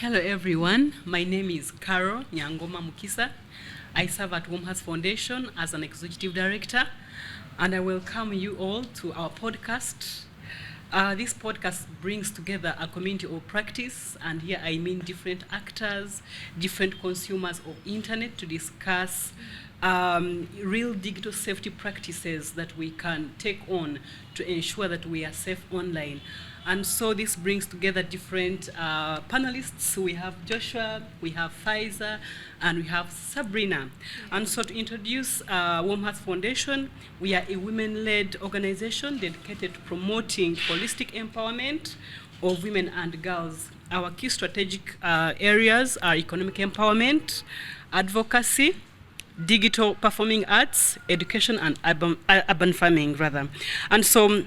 Hello everyone, my name is Carol Nyangoma Mukisa. I serve at Warm Hearts Foundation as an executive director, and I welcome you all to our podcast. This podcast brings together a community of practice, and here I mean different actors, different consumers of internet to discuss real digital safety practices that we can take on to ensure that we are safe online. And so this brings together different panelists. We have Joshua, we have Faiza, and we have Sabrina. And so to introduce Warm Hearts Foundation, we are a women-led organization dedicated to promoting holistic empowerment of women and girls. Our key strategic areas are economic empowerment, advocacy, digital performing arts, education, and urban farming, rather. And so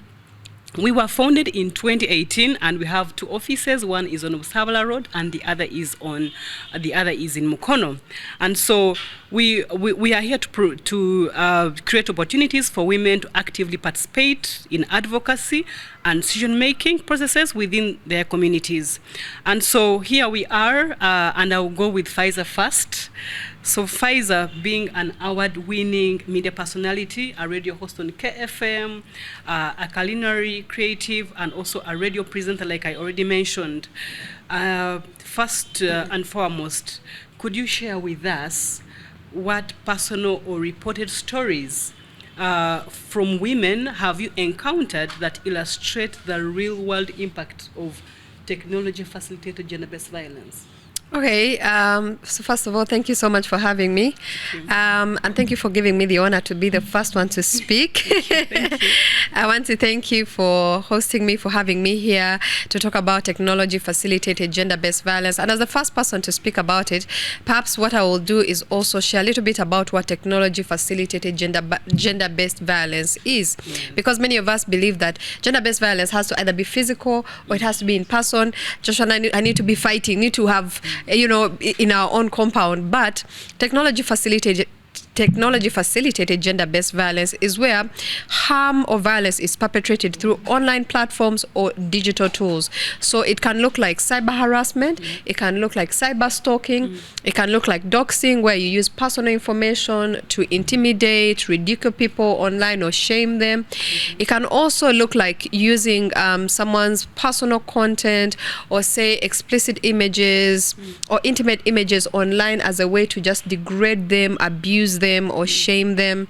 we were founded in 2018, and we have two offices. One is on Usabala Road, and the other is in Mukono. And so we are here to create opportunities for women to actively participate in advocacy and decision-making processes within their communities. And so here we are, and I'll go with Faiza first. So Faiza, being an award-winning media personality, a radio host on KFM, a culinary creative, and also a radio presenter, like I already mentioned. First and foremost, could you share with us what personal or reported stories from women have you encountered that illustrate the real-world impact of technology-facilitated gender-based violence? Okay, so first of all, thank you so much for having me. And thank you for giving me the honor to be the first one to speak. Thank you. I want to thank you for hosting me, for having me here to talk about technology-facilitated gender-based violence. And as the first person to speak about it, perhaps what I will do is also share a little bit about what technology-facilitated gender-based violence is. Yes. Because many of us believe that gender-based violence has to either be physical or it has to be in person. Joshua and I need to be fighting, need to have in our own compound. But technology-facilitated gender-based violence is where harm or violence is perpetrated through online platforms or digital tools. So it can look like cyber harassment, it can look like cyber stalking, it can look like doxing, where you use personal information to intimidate, ridicule people online or shame them. It can also look like using someone's personal content or say explicit images or intimate images online as a way to just degrade them, abuse them, or shame them.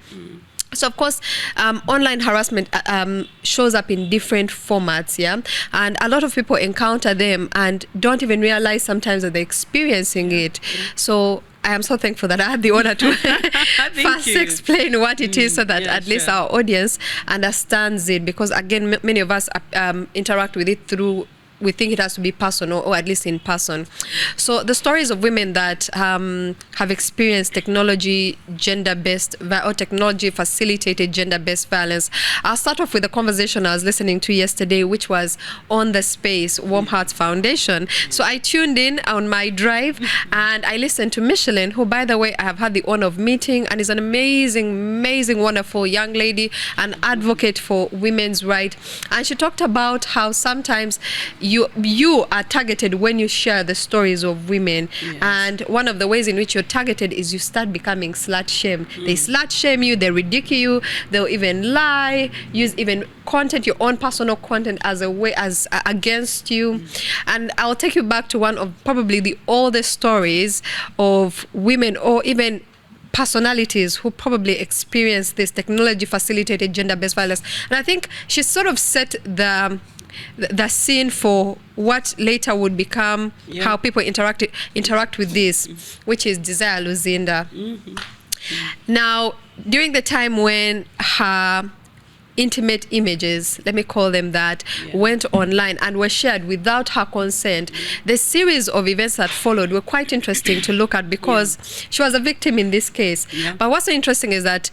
So of course, online harassment shows up in different formats, yeah, and a lot of people encounter them and don't even realize sometimes that they're experiencing it. So I am so thankful that I had the honor to first explain what it is, so that at least our audience understands it, because again, many of us interact with it through, we think it has to be personal, or at least in person. So the stories of women that have experienced technology gender-based or technology-facilitated gender-based violence. I'll start off with a conversation I was listening to yesterday, which was on the space, Warm Hearts Foundation. So I tuned in on my drive and I listened to Micheline, who, by the way, I have had the honor of meeting, and is an amazing, wonderful young lady, an advocate for women's rights. And she talked about how sometimes you are targeted when you share the stories of women. Yes. And one of the ways in which you're targeted is you start becoming slut shamed. They slut shame you, they ridicule you, they'll even lie, use even content, your own personal content, as a way against you. And I'll take you back to one of probably the oldest stories of women, or even personalities who probably experience this technology-facilitated gender-based violence. And I think she sort of set the scene for what later would become how people interact with this, which is Desire Luzinda. Now, during the time when her intimate images, let me call them that, went online and were shared without her consent, the series of events that followed were quite interesting to look at, because she was a victim in this case. But what's so interesting is that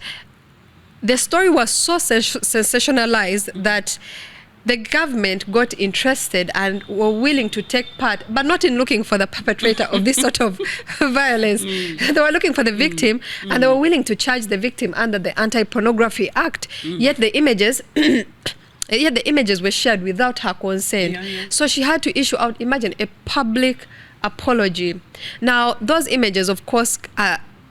the story was so sensationalized that the government got interested and were willing to take part, but not in looking for the perpetrator of this sort of violence. They were looking for the victim, and they were willing to charge the victim under the Anti-Pornography Act. Yet the images were shared without her consent. So she had to issue out, imagine, a public apology. Now, those images, of course,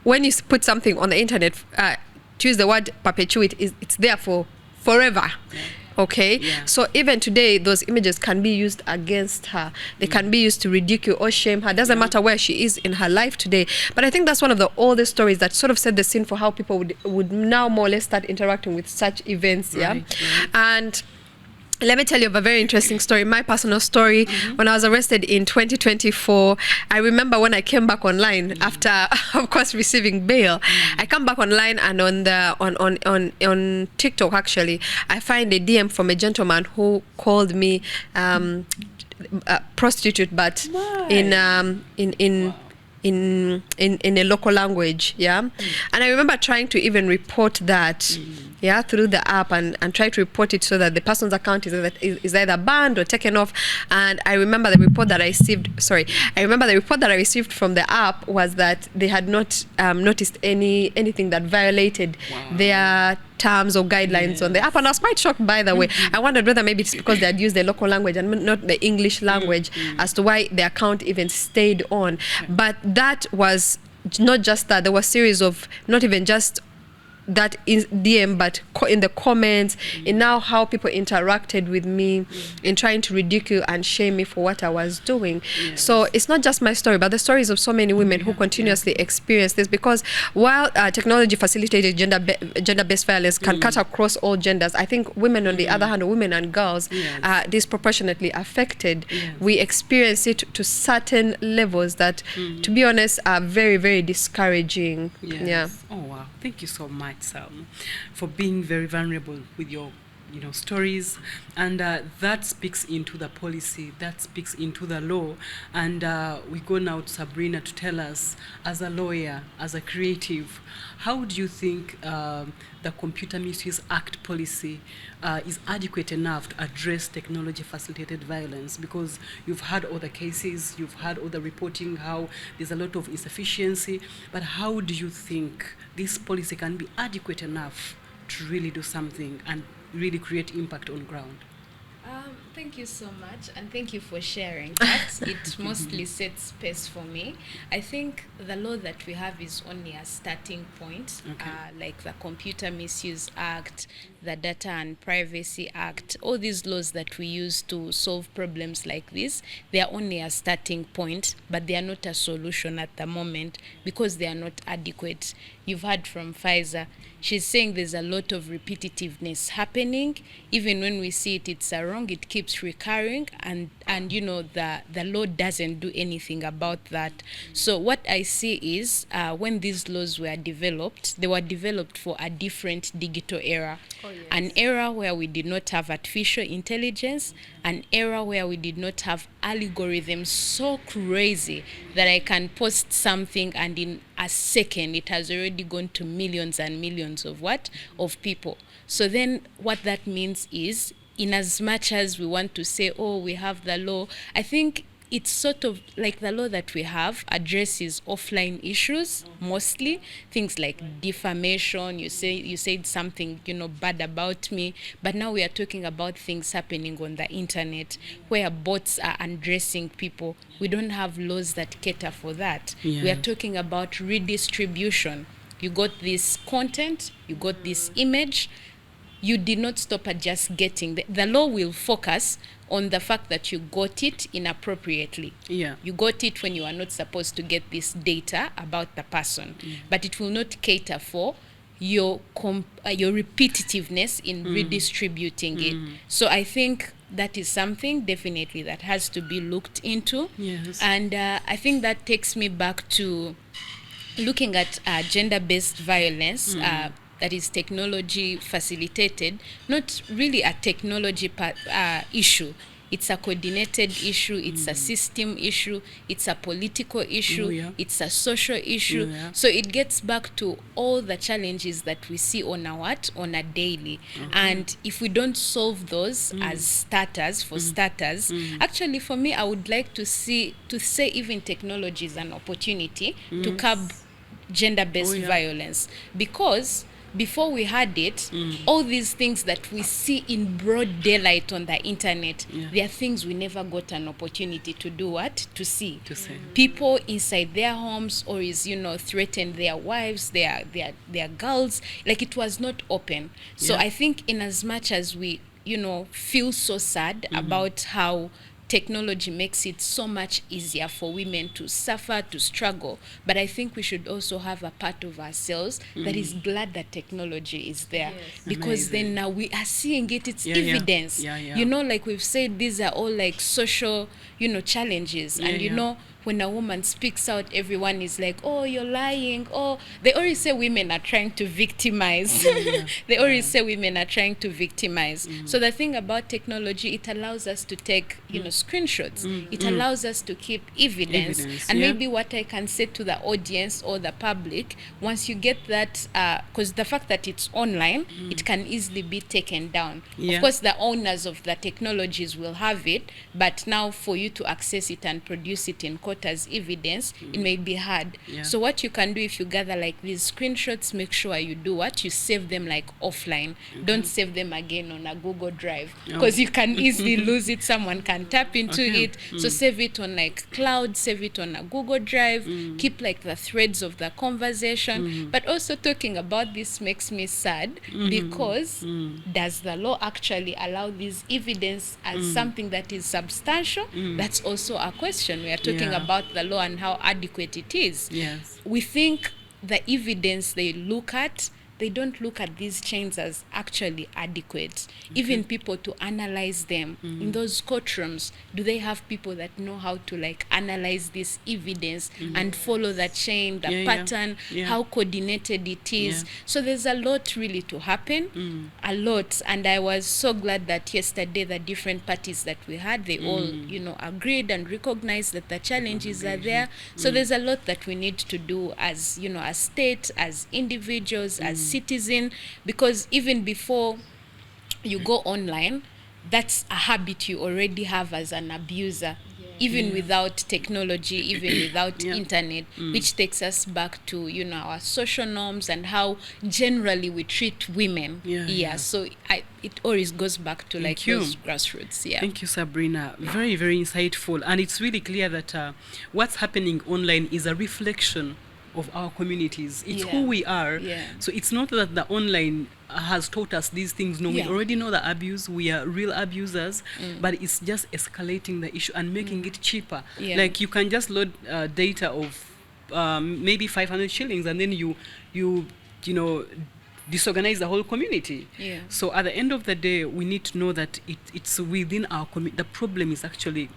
when you put something on the internet, to use the word perpetuate, it's there for forever. Yeah. Okay, so even today, those images can be used against her. They can be used to ridicule or shame her. Doesn't matter where she is in her life today. But I think that's one of the oldest stories that sort of set the scene for how people would now more or less start interacting with such events. Right. And let me tell you of a very interesting story, my personal story. When I was arrested in 2024, I remember when I came back online after, of course, receiving bail. I come back online, and on TikTok, actually, I find a DM from a gentleman who called me a prostitute, but in a local language. And I remember trying to even report that through the app, and try to report it so that the person's account is either banned or taken off. And I remember the report that I received from the app was that they had not noticed anything that violated their terms or guidelines on the app. And I was quite shocked, by the way. I wondered whether maybe it's because they had used the local language and not the English language as to why the account even stayed on. But that was not just that. There was a series of, not even just that in DM, but in the comments, in now how people interacted with me, in trying to ridicule and shame me for what I was doing. So it's not just my story, but the stories of so many women who continuously experience this, because while technology facilitated gender-based violence can cut across all genders, I think women, on the other hand, women and girls, are disproportionately affected. We experience it to certain levels that, to be honest, are very, very discouraging. Oh, wow. Thank you so much, Sam, for being very vulnerable with your stories, and that speaks into the policy, that speaks into the law. And we go now to Sabrina to tell us, as a lawyer, as a creative, how do you think the Computer Misuse Act policy is adequate enough to address technology-facilitated violence? Because you've had all the cases, you've had all the reporting, how there's a lot of insufficiency, but how do you think this policy can be adequate enough to really do something and really create impact on ground? Thank you so much, and thank you for sharing that. It mostly sets space for me. I think the law that we have is only a starting point, like the Computer Misuse Act, the Data and Privacy Act, all these laws that we use to solve problems like this, they are only a starting point, but they are not a solution at the moment because they are not adequate. You've heard from Pfizer. She's saying there's a lot of repetitiveness happening. Even when we see it, it's wrong, it keeps recurring, and the law doesn't do anything about that. So what I see is when these laws were developed, they were developed for a different digital era. An era where we did not have artificial intelligence, an era where we did not have algorithms so crazy that I can post something and in a second it has already gone to millions and millions of people. So then what that means is, in as much as we want to say, oh, we have the law, I think it's sort of like the law that we have addresses offline issues, mostly things like defamation. You said something bad about me, but now we are talking about things happening on the internet where bots are undressing people. We don't have laws that cater for that. We are talking about redistribution. You got this content, you got this image, you did not stop at just getting the law will focus on the fact that you got it inappropriately. You got it when you are not supposed to get this data about the person, but it will not cater for your repetitiveness in redistributing it. So I think that is something definitely that has to be looked into. And I think that takes me back to looking at gender-based violence, that is technology facilitated, not really a technology issue. It's a coordinated issue, it's a system issue, it's a political issue, it's a social issue. So it gets back to all the challenges that we see on a daily. And if we don't solve those as starters, actually for me, I would like to say even technology is an opportunity to curb gender-based violence, because before we had it, all these things that we see in broad daylight on the internet, they are things we never got an opportunity to do what? To see. People inside their homes, or is, you know, threaten their wives, their girls, like it was not open. So I think in as much as we, you know, feel so sad about how technology makes it so much easier for women to suffer, to struggle. But I think we should also have a part of ourselves that is glad that technology is there. Because then now we are seeing it, it's evidence. You know, like we've said, these are all like social, you know, challenges. And you know, when a woman speaks out, everyone is like, oh, you're lying. Oh, they always say women are trying to victimize. They always say women are trying to victimize. So the thing about technology, it allows us to take, you know, screenshots. It allows us to keep evidence. And maybe what I can say to the audience or the public, once you get that, because the fact that it's online, it can easily be taken down. Of course, the owners of the technologies will have it, but now for you to access it and produce it in court as evidence, it may be hard. So what you can do, if you gather like these screenshots, make sure you do what? You save them like offline. Don't save them again on a Google Drive, because you can easily lose it. Someone can tap into it. So save it on like cloud, save it on a Google Drive, keep like the threads of the conversation. But also talking about this makes me sad, because does the law actually allow this evidence as something that is substantial? That's also a question. We are talking about the law and how adequate it is. We think the evidence they look at, they don't look at these chains as actually adequate. Even people to analyze them in those courtrooms, do they have people that know how to like analyze this evidence and follow the chain, the pattern, how coordinated it is? So there's a lot really to happen, a lot. And I was so glad that yesterday the different parties that we had, they all, you know, agreed and recognized that the challenges are there. So there's a lot that we need to do as, you know, as state, as individuals, as citizen, because even before you go online, that's a habit you already have as an abuser, even without technology, even without internet, which takes us back to, you know, our social norms and how generally we treat women. So it always goes back to like those grassroots. Thank you, Sabrina. Very, very insightful. And it's really clear that what's happening online is a reflection of our communities. It's who we are. So it's not that the online has taught us these things. No, we already know the abuse. We are real abusers, but it's just escalating the issue and making it cheaper. Like you can just load data of maybe 500 shillings, and then you know, disorganize the whole community. So at the end of the day, we need to know that it's within our community. The problem is actually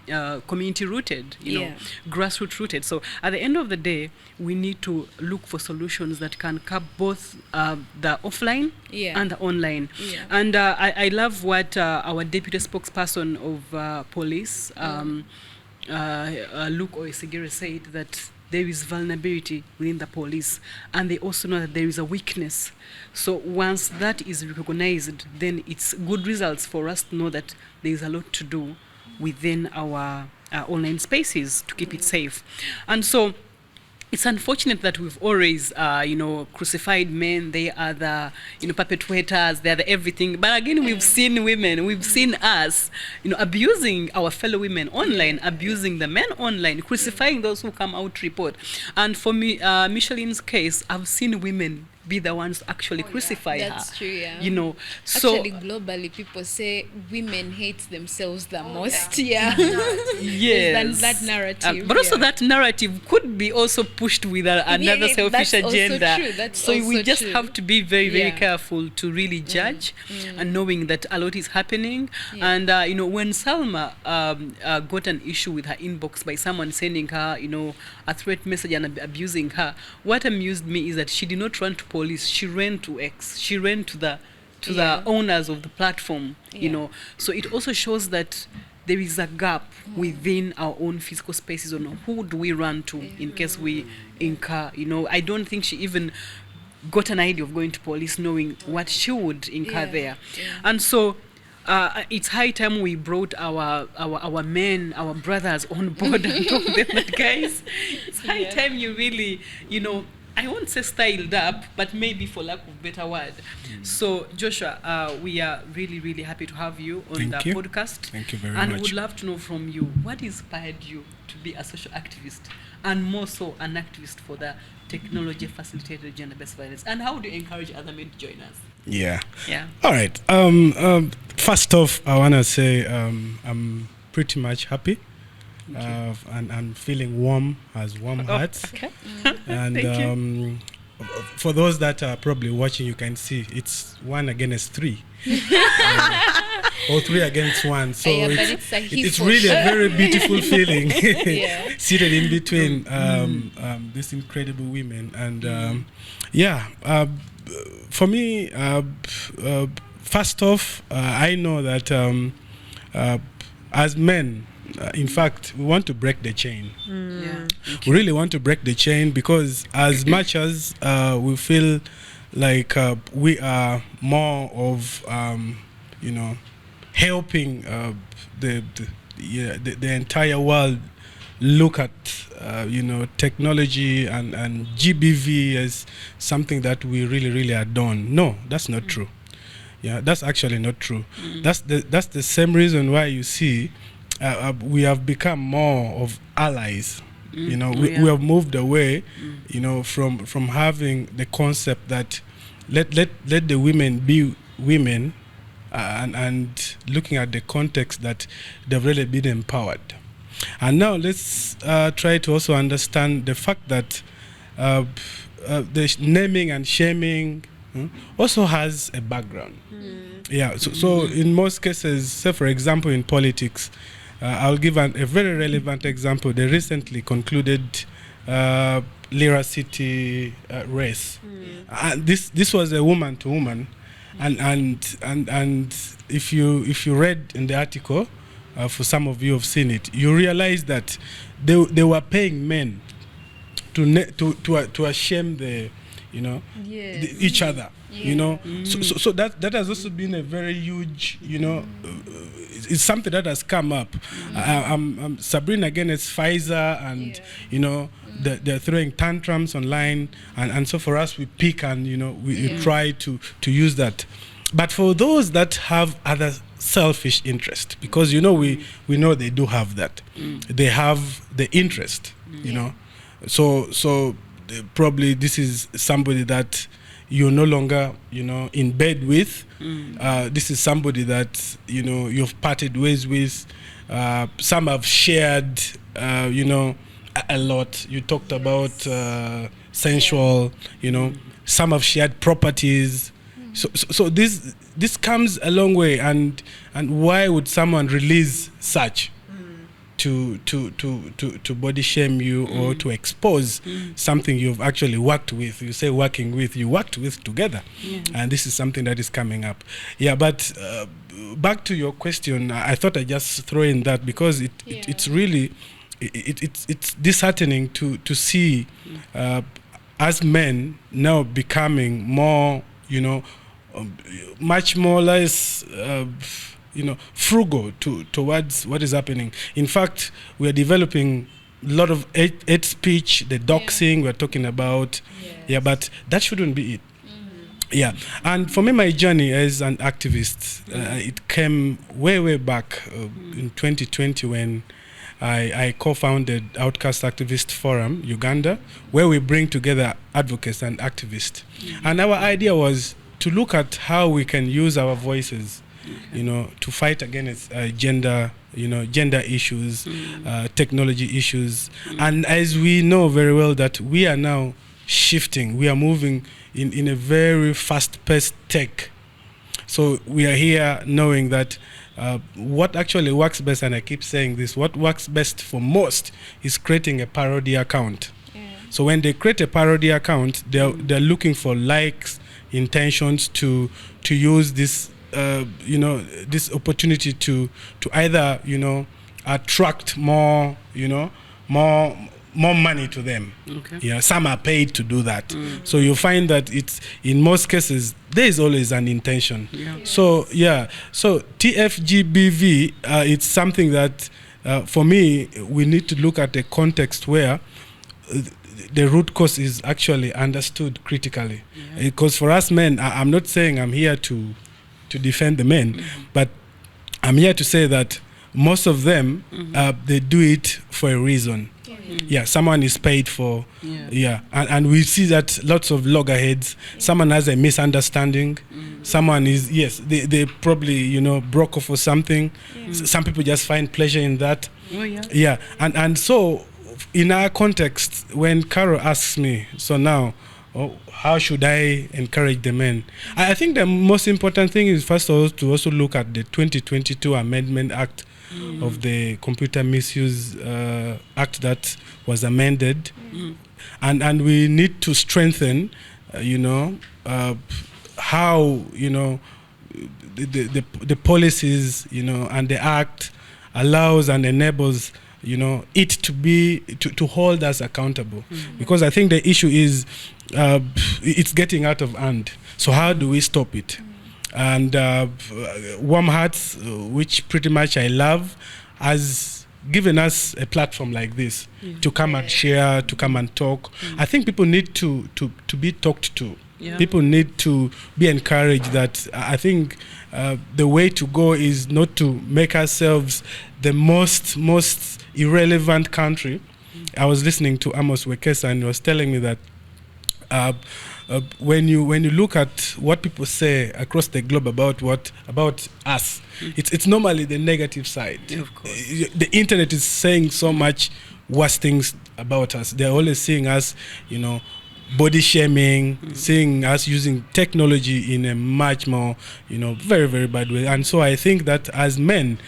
community rooted, you know, grassroots rooted. So at the end of the day, we need to look for solutions that can curb both the offline and the online. And I love what our deputy spokesperson of police, Luke Oyesigere, said, that there is vulnerability within the police, and they also know that there is a weakness. So once that is recognized, then it's good results for us to know that there is a lot to do within our online spaces to keep it safe. And so it's unfortunate that we've always, you know, crucified men. They are the, you know, perpetrators. They are the everything. But again, we've seen women. We've seen us, you know, abusing our fellow women online, abusing the men online, crucifying those who come out to report. And for me, Micheline's case, I've seen women be the ones to actually crucify her. That's true, you know. So actually, globally, people say women hate themselves the most. Yes. That narrative. But also that narrative could be also pushed with another selfish agenda. That's we just have to be very, very careful to really judge, and knowing that a lot is happening. And you know, when Salma got an issue with her inbox by someone sending her, you know, a threat message and abusing her, what amused me is that she did not run to police. She ran to X. She ran to the owners of the platform. You know, so it also shows that there is a gap within our own physical spaces on who do we run to in case we incur. You know, I don't think she even got an idea of going to police, knowing what she would incur there. And so it's high time we brought our men, our brothers on board and told them that, guys, it's high time you really, you know, I won't say styled up, but maybe for lack of better word. So Joshua, we are really, really happy to have you on the podcast. Thank you very much. And would love to know from you, what inspired you to be a social activist, and more so an activist for the technology facilitated gender-based violence, and how do you encourage other men to join us? Yeah. Yeah. All right. First off, I want to say I'm pretty much happy. And I'm feeling warm as warm hearts. Okay. And Thank you. For those that are probably watching, you can see it's 1 against 3. Or 3 against 1. So it's really a very beautiful feeling seated in between these incredible women. And for me, first off, I know that as men, in fact, we want to break the chain. We really want to break the chain, because as much as we feel like we are more of, helping the entire world look at, technology and GBV as something that we really, really adorn. No, that's not true. Yeah, that's actually not true. That's the same reason why you see we have become more of allies. We have moved away, from having the concept that let the women be women, and looking at the context that they've really been empowered. And now let's try to also understand the fact that the naming and shaming also has a background. Yeah. So in most cases, say for example in politics, I'll give a very relevant example. The recently concluded Lira City race. This was a woman to woman, and if you read in the article, for some of you have seen it, you realize that they were paying men to shame each other. So that has also been a very huge, it's something that has come up. Sabrina against Pfizer, and they're throwing tantrums online, and so for us we pick and we try to use that. But for those that have other selfish interest, because we know they do have that, they have the interest, so probably this is somebody that you're no longer, in bed with. This is somebody that, you've parted ways with. Some have shared, a lot. You talked about sensual, some have shared properties. So this comes a long way. And why would someone release such to body shame you or to expose something you've actually worked with? You say working with, you worked with together, and this is something that is coming up. Yeah, but back to your question, I thought I'd just throw in that, because it's really it's disheartening to see as men now becoming more, much more less frugal towards what is happening. In fact, we are developing a lot of hate speech, the doxing we're talking about. But that shouldn't be it. And for me, my journey as an activist, it came way back in 2020 when I co-founded Outcast Activist Forum, Uganda, where we bring together advocates and activists. And our idea was to look at how we can use our voices, to fight against gender issues, technology issues. And as we know very well that we are now shifting, we are moving in a very fast-paced tech. So we are here knowing that what actually works best, and I keep saying this, what works best for most is creating a parody account. So when they create a parody account, they're looking for likes, intentions to use this this opportunity to either attract more more money to them. Some are paid to do that. So you find that it's, in most cases, there is always an intention. So TFGBV, it's something that for me, we need to look at a context where the root cause is actually understood critically. Because for us men, I'm not saying I'm here to defend the men, but I'm here to say that most of them, they do it for a reason. Someone is paid for. And we see that lots of loggerheads. Someone has a misunderstanding. Someone is, they probably, broke off or something. Some people just find pleasure in that. And so in our context, when Carol asks me, so now, how should I encourage the men? I think the most important thing is first of all to also look at the 2022 Amendment Act of the Computer Misuse Act that was amended, and we need to strengthen, how the policies, and the act allows and enables it to be to hold us accountable, because I think the issue is it's getting out of hand. So how do we stop it? And Warm Hearts, which pretty much I love, has given us a platform like this to come and share, to come and talk. I think people need to be talked to. People need to be encouraged that I think the way to go is not to make ourselves the most irrelevant country. I was listening to Amos Wekesa, and he was telling me that when you look at what people say across the globe about us, it's normally the negative side. Of course. The internet is saying so much worse things about us. They're always seeing us, body shaming, seeing us using technology in a much more, very, very bad way. And so I think that as men,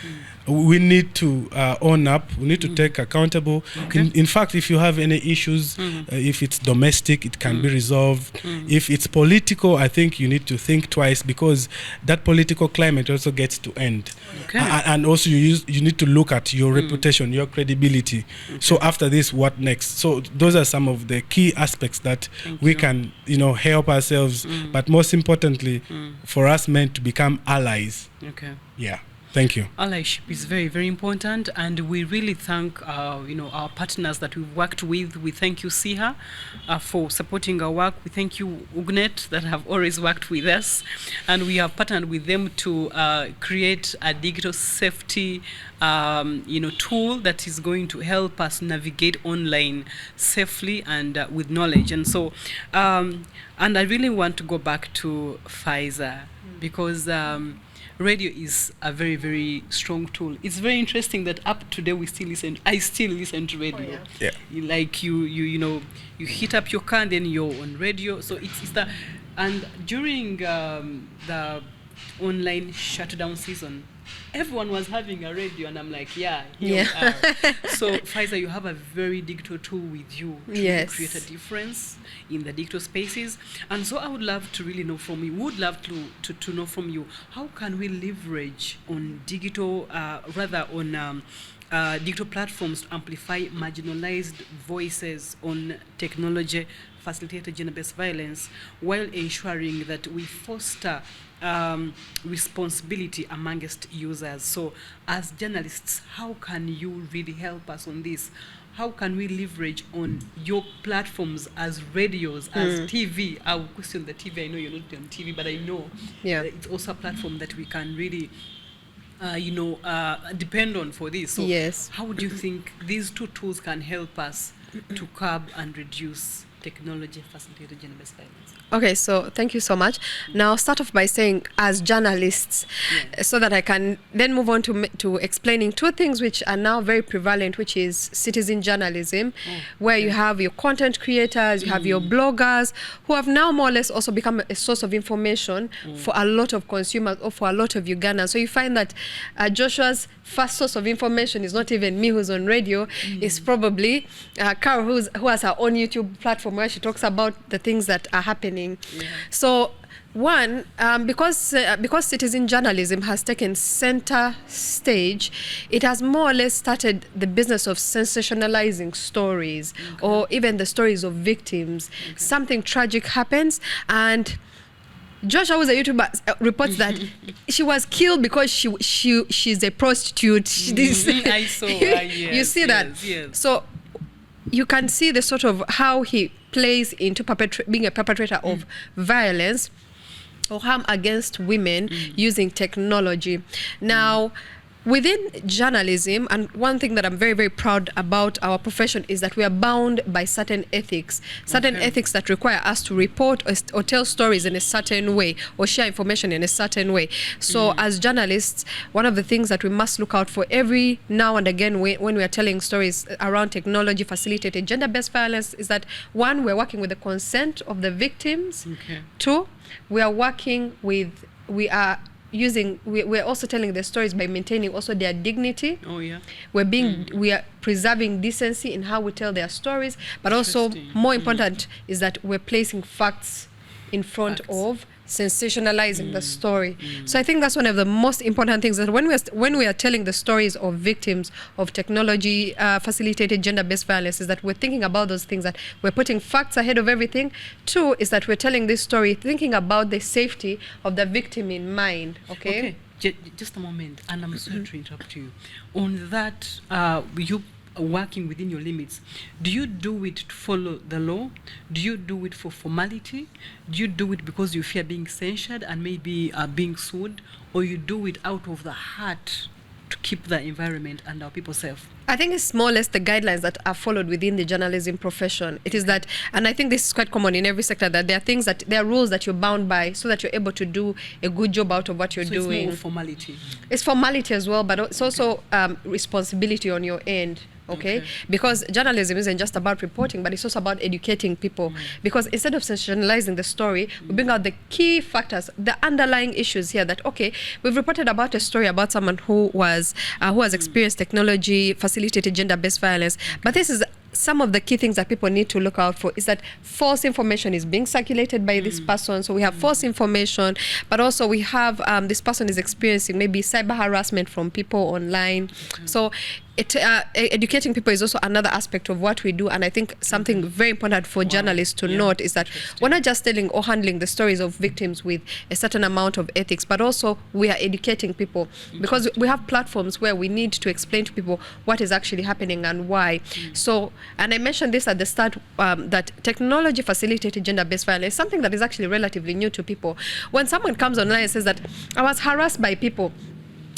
we need to own up. We need to take accountable. In fact, if you have any issues, if it's domestic, it can be resolved. If it's political, I think you need to think twice, because that political climate also gets to end. And also you need to look at your reputation, your credibility. So after this, what next? So those are some of the key aspects that we can, help ourselves. But most importantly, for us men to become allies. Thank you. Allyship is very, very important, and we really thank our partners that we've worked with. We thank you, SIHA, for supporting our work. We thank you, UGNET, that have always worked with us, and we have partnered with them to create a digital safety tool that is going to help us navigate online safely and with knowledge. And so, and I really want to go back to FISA, because radio is a very, very strong tool. It's very interesting that up today I still listen to radio. Like you hit up your car and then you're on radio. So it's the, and during the online shutdown season, everyone was having a radio, and I'm like, here we are. So FISA, you have a very digital tool with you to create a difference in the digital spaces. And so I would love to really know from you, to know from you, how can we leverage on digital, digital platforms to amplify marginalized voices on technology facilitated gender-based violence, while ensuring that we foster responsibility amongst users. So as journalists, how can you really help us on this? How can we leverage on your platforms as radios, as TV? I will question the TV. I know you're not on TV, but I know it's also a platform that we can really depend on for this. So how do you think these two tools can help us to curb and reduce technology-facilitated gender-based violence? Okay, so thank you so much. Now, start off by saying, as journalists, so that I can then move on to explaining two things which are now very prevalent, which is citizen journalism, where you have your content creators, you have your bloggers, who have now more or less also become a source of information for a lot of consumers or for a lot of Ugandans. So you find that Joshua's first source of information is not even me who's on radio, it's probably Carol who has her own YouTube platform where she talks about the things that are happening. So one, because citizen journalism has taken center stage, it has more or less started the business of sensationalizing stories, or even the stories of victims. Something tragic happens, and Joshua, who's a YouTuber, reports that she was killed because she's a prostitute. I saw. You see that? Yes. So you can see the sort of how he plays into being a perpetrator of violence or harm against women using technology. Now, within journalism, and one thing that I'm very, very proud about our profession is that we are bound by certain ethics that require us to report or tell stories in a certain way or share information in a certain way. So as journalists, one of the things that we must look out for every now and again when we are telling stories around technology facilitated gender-based violence is that, one, we're working with the consent of the victims. Two, we're also telling the stories by maintaining also their dignity. We are preserving decency in how we tell their stories, but also more important is that we're placing facts in front of sensationalizing the story. So I think that's one of the most important things, that when we are telling the stories of victims of technology facilitated gender-based violence, is that we're thinking about those things, that we're putting facts ahead of everything. Two is that we're telling this story thinking about the safety of the victim in mind. Okay. Just a moment, and I'm sorry to interrupt you. On that, you working within your limits, do you do it to follow the law? Do you do it for formality? Do you do it because you fear being censured and maybe being sued? Or you do it out of the heart to keep the environment and our people safe? I think it's more or less the guidelines that are followed within the journalism profession. It is that, and I think this is quite common in every sector, that there are things that, there are rules that you're bound by so that you're able to do a good job out of what you're doing. It's more formality. It's formality as well, but it's also responsibility on your end. Okay? Because journalism isn't just about reporting, but it's also about educating people. Because instead of sensationalizing the story, we bring out the key factors, the underlying issues here, that, okay, we've reported about a story about someone who has experienced technology facilitated gender-based violence, but this is some of the key things that people need to look out for, is that false information is being circulated by this person. So we have false information, but also we have this person is experiencing maybe cyber harassment from people online. So educating people is also another aspect of what we do. And I think something very important for journalists to note is that we're not just telling or handling the stories of victims with a certain amount of ethics, but also we are educating people, because we have platforms where we need to explain to people what is actually happening and why. So, and I mentioned this at the start, that technology facilitated gender-based violence is something that is actually relatively new to people. When someone comes online and says that I was harassed by people,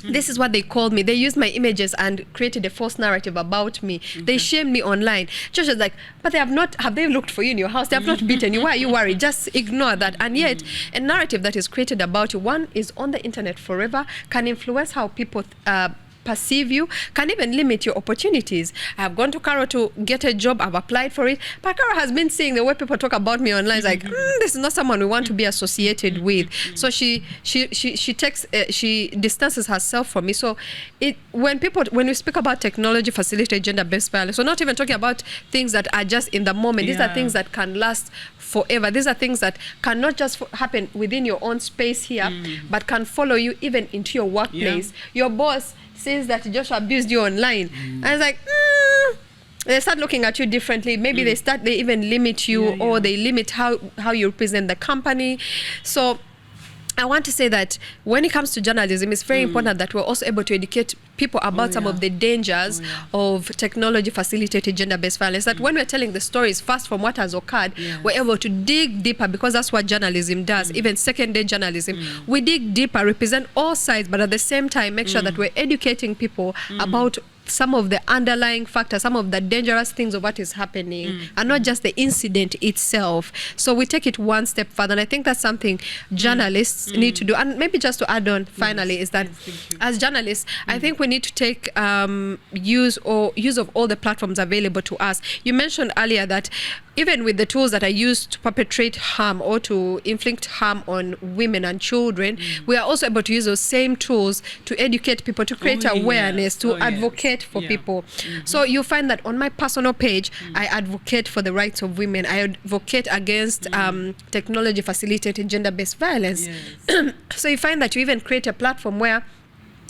this is what they called me. They used my images and created a false narrative about me. They shamed me online. Just like, but have they looked for you in your house? They have not beaten you. Why are you worried? Just ignore that. And yet, a narrative that is created about you, one, is on the internet forever, can influence how people perceive you, can even limit your opportunities. I have gone to Caro to get a job, I've applied for it, but Caro has been seeing the way people talk about me online, like, this is not someone we want to be associated with. So she distances herself from me. So when we speak about technology facilitated gender-based violence, we're not even talking about things that are just in the moment. These are things that can last forever. These are things that cannot just happen within your own space here, but can follow you even into your workplace. Your boss says that Joshua abused you online. And it's like, they start looking at you differently. Maybe they even limit you, or they limit how you represent the company. So I want to say that when it comes to journalism, it's very important that we're also able to educate people about some of the dangers of technology facilitated gender-based violence. That when we're telling the stories first from what has occurred, we're able to dig deeper, because that's what journalism does. Even second-day journalism, we dig deeper, represent all sides, but at the same time make sure that we're educating people about some of the underlying factors, some of the dangerous things of what is happening, and not just the incident itself. So we take it one step further, and I think that's something journalists need to do. And maybe just to add on finally is that as journalists, I think we need to take use of all the platforms available to us. You mentioned earlier that even with the tools that are used to perpetrate harm or to inflict harm on women and children, we are also able to use those same tools to educate people, to create awareness, to advocate for people. So you find that on my personal page, I advocate for the rights of women. I advocate against technology facilitated gender-based violence. So you find that you even create a platform where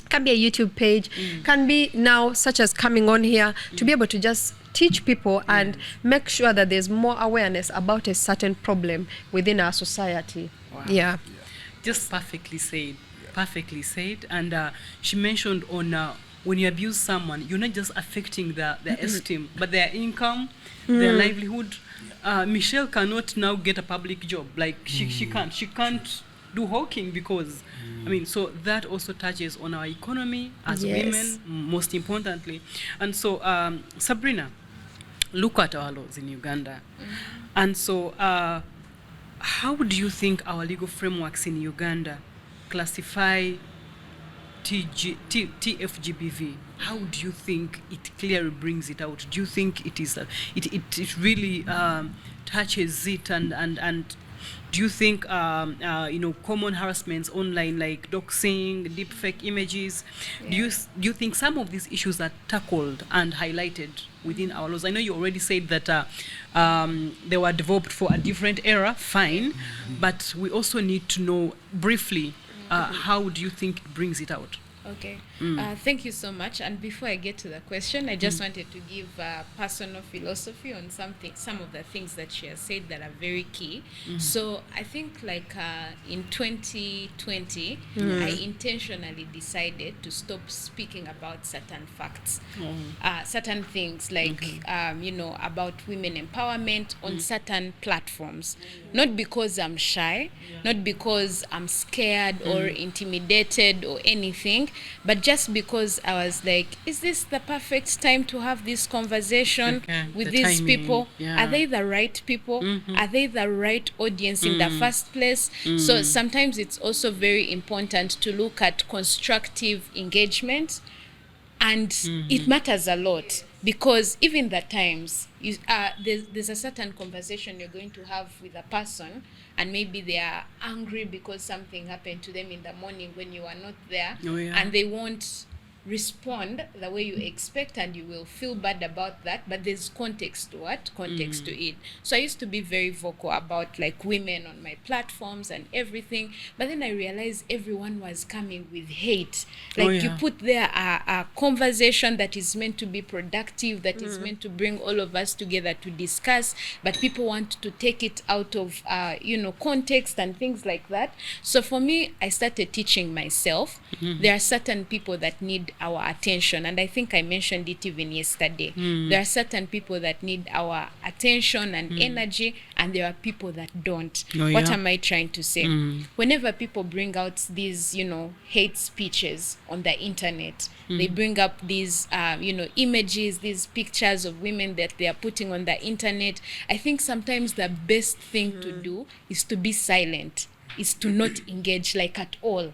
can be a YouTube page, can be now such as coming on here to be able to just teach people and make sure that there's more awareness about a certain problem within our society. Just perfectly said. And she mentioned on when you abuse someone, you're not just affecting their esteem, but their income, their livelihood. Michelle cannot now get a public job. Like she can't do hawking because, I mean, so that also touches on our economy as women, most importantly. And so, Sabrina, look at our laws in Uganda. And so, how do you think our legal frameworks in Uganda classify TFGBV? How do you think it clearly brings it out? Do you think it is it really touches it, and do you think common harassments online like doxing, deep fake images, do you think some of these issues are tackled and highlighted within our laws? I know you already said that they were developed for a different era, fine, but we also need to know briefly how do you think it brings it out? Okay. Thank you so much. And before I get to the question, I just wanted to give personal philosophy on some of the things that she has said that are very key. So I think like in 2020, I intentionally decided to stop speaking about certain facts, certain things like, about women empowerment on certain platforms. Not because I'm shy, not because I'm scared or intimidated or anything, but just because I was like, is this the perfect time to have this conversation with these people? Are they the right people? Are they the right audience in the first place? So sometimes it's also very important to look at constructive engagement, and it matters a lot, because even the times there's a certain conversation you're going to have with a person, and maybe they are angry because something happened to them in the morning when you are not there, and they won't respond the way you expect, and you will feel bad about that. But there's context to it. So I used to be very vocal about like women on my platforms and everything, but then I realized everyone was coming with hate. Like you put there a conversation that is meant to be productive, that is meant to bring all of us together to discuss, but people want to take it out of context and things like that. So for me, I started teaching myself. There are certain people that need our attention, and I think I mentioned it even yesterday. There are certain people that need our attention and energy, and there are people that don't. What am I trying to say? Whenever people bring out these hate speeches on the internet, they bring up these images, these pictures of women that they are putting on the internet, I think sometimes the best thing to do is to be silent, is to not engage like at all.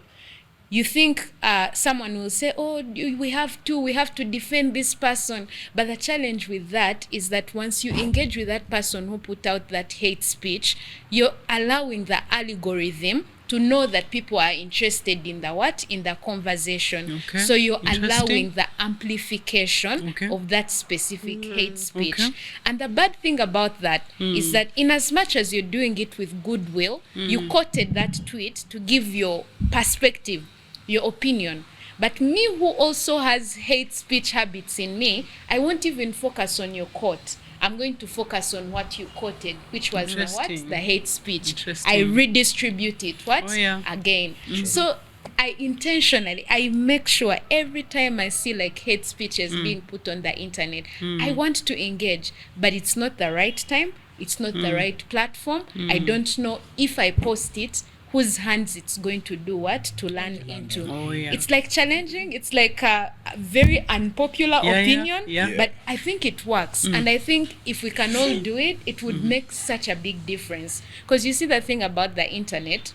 You think someone will say, we have to defend this person. But the challenge with that is that once you engage with that person who put out that hate speech, you're allowing the algorithm to know that people are interested in the conversation. So you're allowing the amplification of that specific hate speech. And the bad thing about that is that in as much as you're doing it with goodwill, you quoted that tweet to give your perspective, your opinion. But me, who also has hate speech habits in me, I won't even focus on your quote. I'm going to focus on what you quoted, which was the hate speech. I redistribute it again. So I make sure every time I see like hate speeches being put on the internet, I want to engage, but it's not the right time, it's not the right platform. I don't know if I post it, whose hands it's going to do what, to land into. It's like challenging, it's like a very unpopular opinion, but I think it works. And I think if we can all do it, it would make such a big difference. Because you see, the thing about the internet,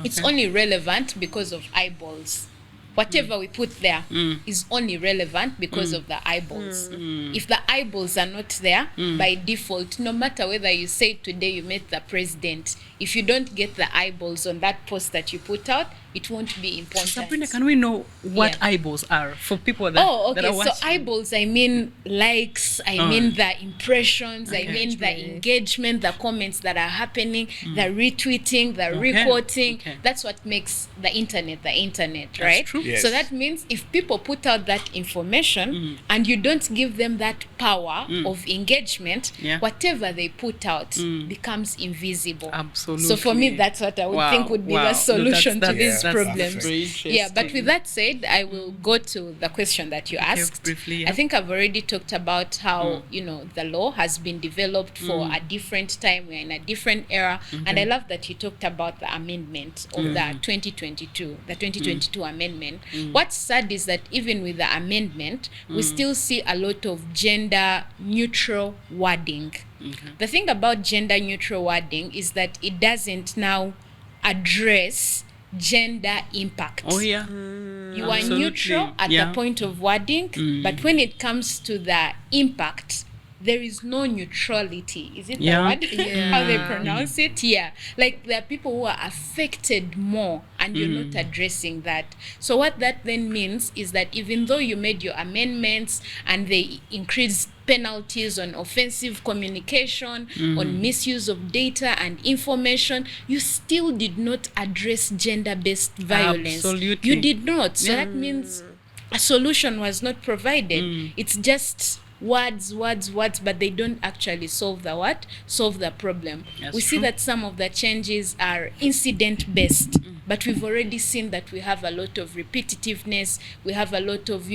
it's only relevant because of eyeballs. Whatever we put there is only relevant because of the eyeballs. If the eyeballs are not there, by default, no matter whether you say today you met the president, if you don't get the eyeballs on that post that you put out, it won't be important. Sabrina, can we know what eyeballs are for people that, that are watching? So eyeballs, I mean likes, I mean the impressions, I mean the engagement, the comments that are happening, the retweeting, the requoting. That's what makes the internet, right? True. Yes. So that means if people put out that information and you don't give them that power of engagement, whatever they put out becomes invisible. Absolutely. So for me, that's what I would think would be the solution to this these That's problems. very Yeah, but interesting. with that said, I will go to the question that you asked. briefly, yeah. I think I've already talked about how the law has been developed for a different time. We're in a different era, and I love that you talked about the amendment of the 2022 amendment. What's sad is that even with the amendment, we still see a lot of gender neutral wording. The thing about gender neutral wording is that it doesn't now address gender impact. Oh yeah. You are Absolutely. neutral at the point of wording, but when it comes to the impact, there is no neutrality. Is it the word? How they pronounce it? Yeah. Like there are people who are affected more, and you're not addressing that. So what that then means is that even though you made your amendments and they increased penalties on offensive communication, on misuse of data and information, you still did not address gender-based violence. Absolutely. You did not. So that means a solution was not provided. It's just words, but they don't actually solve the problem. That's we see true. that some of the changes are incident-based, but we've already seen that we have a lot of repetitiveness, we have a lot of,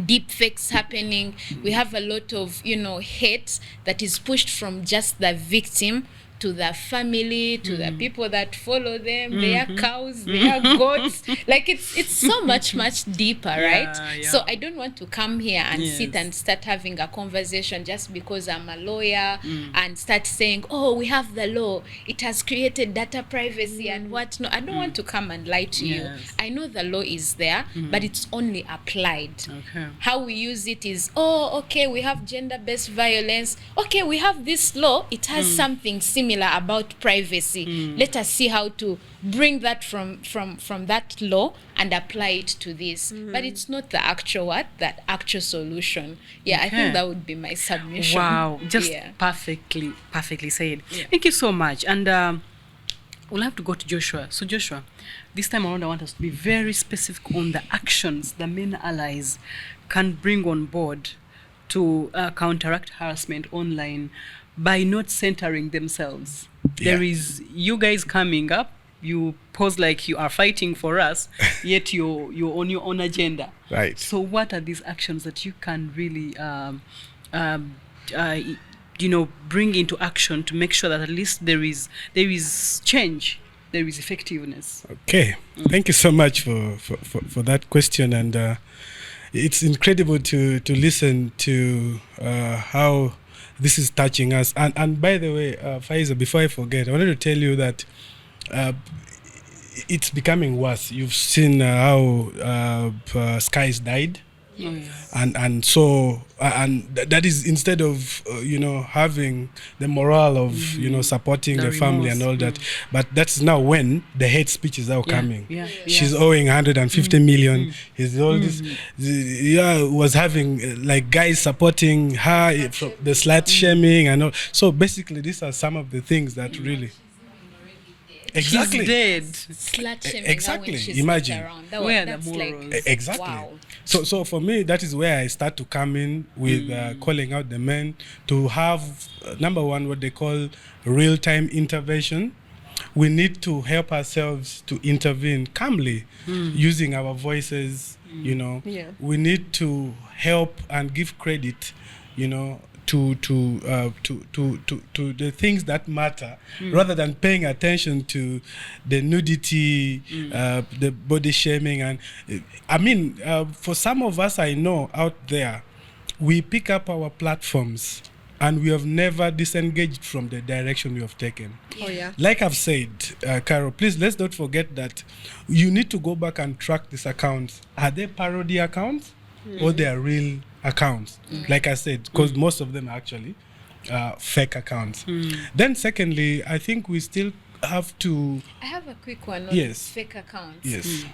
deep fakes happening, we have a lot of, hate that is pushed from just the victim to the family, to the people that follow them, their cows, their goats. Like it's so much deeper, right? Yeah. So I don't want to come here and Yes. sit and start having a conversation just because I'm a lawyer and start saying, oh, we have the law, it has created data privacy and what. No, I don't want to come and lie to you. Yes. I know the law is there, but it's only applied. Okay. How we use it is, oh, okay, we have gender-based violence. Okay, we have this law. It has something similar about privacy. Let us see how to bring that from that law and apply it to this. But it's not the actual that actual solution. Yeah, I Okay. think that would be my submission. Wow, just Yeah. perfectly said. Yeah. Thank you so much. And we'll have to go to Joshua. So Joshua, this time around I want us to be very specific on the actions the main allies can bring on board to counteract harassment online by not centering themselves. There is you guys coming up, you pose like you are fighting for us, yet you're on your own agenda. Right. So what are these actions that you can really bring into action to make sure that at least there is change, there is effectiveness? Okay. Thank you so much for that question, and it's incredible to listen to how this is touching us. And by the way, Faiza, before I forget, I wanted to tell you that it's becoming worse. You've seen how skies died. Oh, yes. And so that is instead of having the morale of supporting the family and all that, but that's now when the hate speech is now coming. She's owing 150 million. He's all this was having like guys supporting her from the slut shaming and all. So basically these are some of the things that really exactly She's dead. Slut shaming her Exactly. when she's Imagine. not around. Where are the That's morals? like, Exactly. wow. So for me, that is where I start to come in with calling out the men to have number one, what they call real-time intervention. We need to help ourselves to intervene calmly using our voices. Yeah. We need to help and give credit, to the things that matter, rather than paying attention to the nudity, the body shaming. And for some of us I know out there, we pick up our platforms and we have never disengaged from the direction we have taken. Oh yeah. Like I've said, Carol, please let's not forget that you need to go back and track these accounts. Are they parody accounts or they are real accounts? Like I said, because most of them are actually fake accounts. Then secondly, I think we still have to... I have a quick one on Yes. fake accounts. Yes.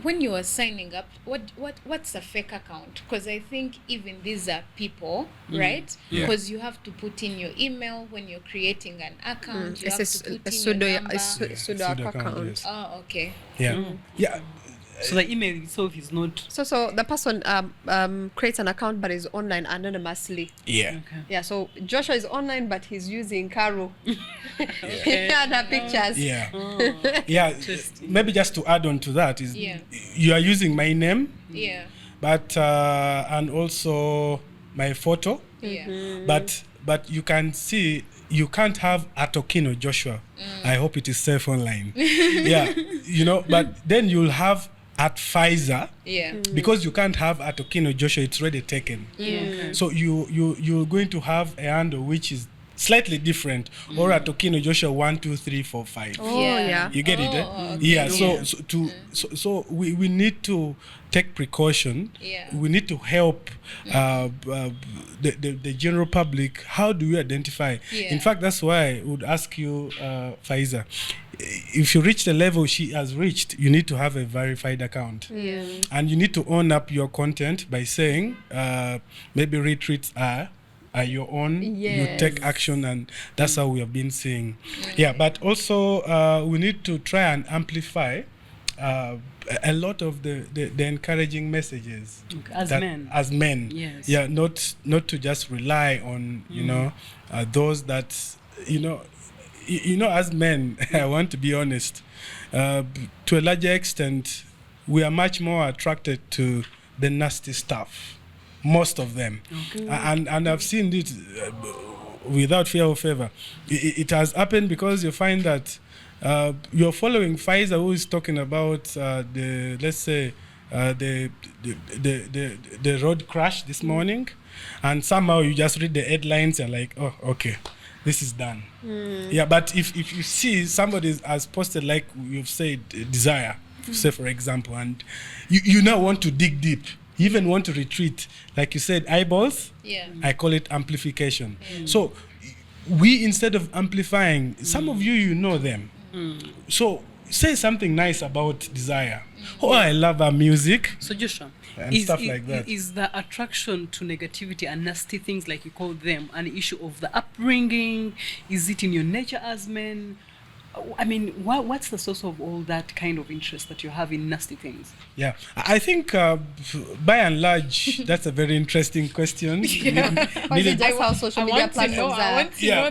When you are signing up, what's a fake account? Because I think even these are people, right? Yeah. Because you have to put in your email when you're creating an account. You It's have to a pseudo pseudo Pseudo account, account. yes. Oh, okay. Yeah. Yeah. So the email itself is not. So the person creates an account but is online anonymously. Yeah. Okay. Yeah, so Joshua is online but he's using Caro and her pictures. Yeah. Oh. Yeah. Interesting. Maybe just to add on to that is Yeah. you are using my name, Yeah. but and also my photo, Yeah. but you can see you can't have Atokino Joshua. I hope it is safe online. Yeah, but then you'll have at Pfizer. Yeah. Because you can't have Atokino Joshua, it's already taken. Yeah. So you're going to have a handle which is slightly different, or Atokino Joshua 1, 2, 3, 4, 5. Oh, yeah. You get it? Oh, okay. Yeah. Yeah. So we need to take precaution. Yeah. We need to help the general public. How do we identify? Yeah. In fact, that's why I would ask you, Faiza, if you reach the level she has reached, you need to have a verified account. Yeah. And you need to own up your content by saying maybe retweets are your own. You Yes. take action, and that's how we have been seeing. Yeah, but also we need to try and amplify a lot of the encouraging messages. Okay, as that- men. As men. Yes. Yeah, not to just rely on those that as men. I want to be honest. To a larger extent, we are much more attracted to the nasty stuff. Most of them. Okay. And I've seen it without fear or favor. It has happened because you find that you're following Pfizer, who is talking about the road crash this morning, and somehow you just read the headlines and like, oh, okay, this is done. Yeah, but if you see somebody has posted, like you've said, desire, say for example, and you now want to dig deep. You even want to retreat, like you said, eyeballs. Yeah. I call it amplification. So we, instead of amplifying, some of you know them. So say something nice about desire. Oh, I love her music. So Joshua, And stuff like that. Is the attraction to negativity and nasty things, like you call them, an issue of the upbringing? Is it in your nature as men? I mean, what's the source of all that kind of interest that you have in nasty things? Yeah, I think by and large, that's a very interesting question. Or is it just how social media platforms are? Yeah,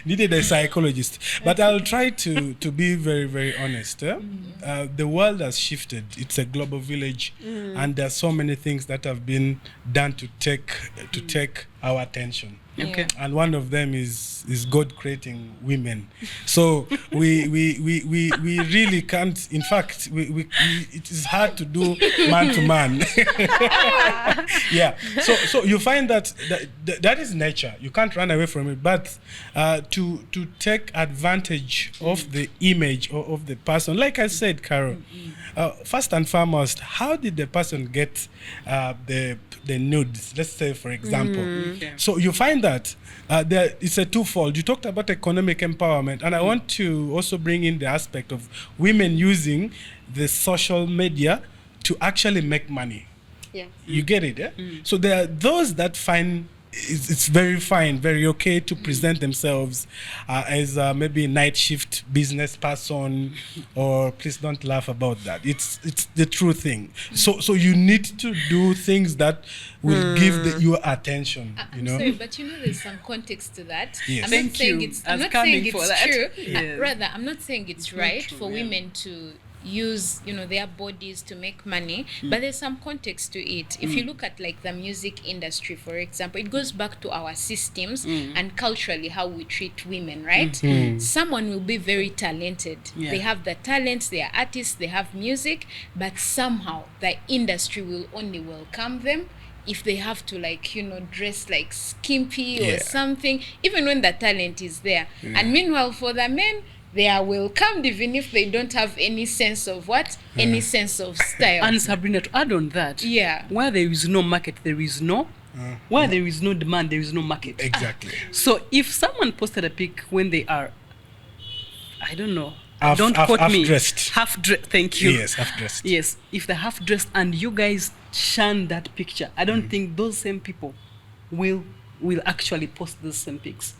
needed a psychologist. But I'll try to be very, very honest. The world has shifted. It's a global village, and there are so many things that have been done to take our attention. Okay. And one of them is God creating women. So we really can't. In fact, it is hard to do man to man. Yeah. So you find that is nature. You can't run away from it. But to take advantage of the image of the person, like I said, Carol, first and foremost, how did the person get the nudes? Let's say, for example. Okay. So you find that it's a twofold. You talked about economic empowerment, and I want to also bring in the aspect of women using the social media to actually make money. Yeah. You get it, eh? So there are those that find it's very fine, very okay to present themselves as maybe a night shift business person, or please don't laugh about that. It's the true thing. So you need to do things that will give you attention. I'm sorry, but there's some context to that. Yes. I'm Thank not saying you. it's. I I'm was not coming saying for it's that. true. Yes. Rather, I'm not saying it's right true, for yeah. women to use their bodies to make money, but there's some context to it. If you look at like the music industry, for example, it goes back to our systems and culturally how we treat women, right? Someone will be very talented. Yeah. They have the talents, they are artists, they have music, but somehow the industry will only welcome them if they have to dress like skimpy or Yeah. something, even when the talent is there. And meanwhile for the men, they are welcomed even if they don't have any sense of any sense of style. And Sabrina, to add on that, Yeah. where there is no market, there is no. Where there is no demand, there is no market. Exactly. So if someone posted a pic when they are, I don't know, Half- don't half- quote me. half-dressed. Half-dressed. Thank you. Yes, half dressed. Yes, if they're half dressed and you guys shun that picture, I don't think those same people will actually post those same pics.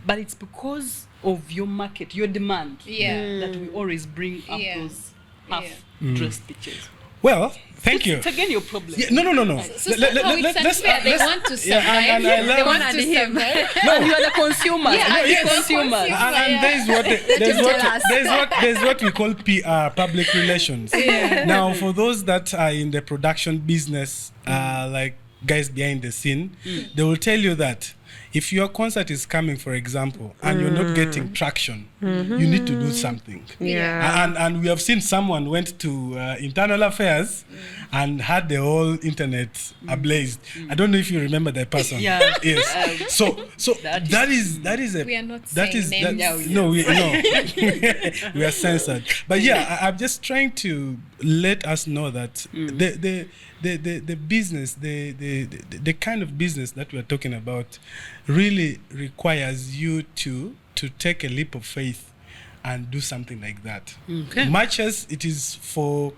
But it's because of your market, your demand, Yeah. that we always bring up Yeah. those half-dressed pictures. Well, thank you. It's again your problem. Yeah, no. So somehow it's unfair. They want to survive. and I They love- want to survive. And you are the consumers. Yeah, the yes, consumers. And there's what we call PR, public relations. Now, for those that are in the production business, like guys behind the scene, they will tell you that if your concert is coming, for example, and you're not getting traction, you need to do something. And we have seen someone went to internal affairs and had the whole internet ablaze. I don't know if you remember that person. Yes. So that is a We are not that saying is names. that, no we are censored. But I'm just trying to let us know that the business, the kind of business that we're talking about really requires you to take a leap of faith and do something like that. Much as it is for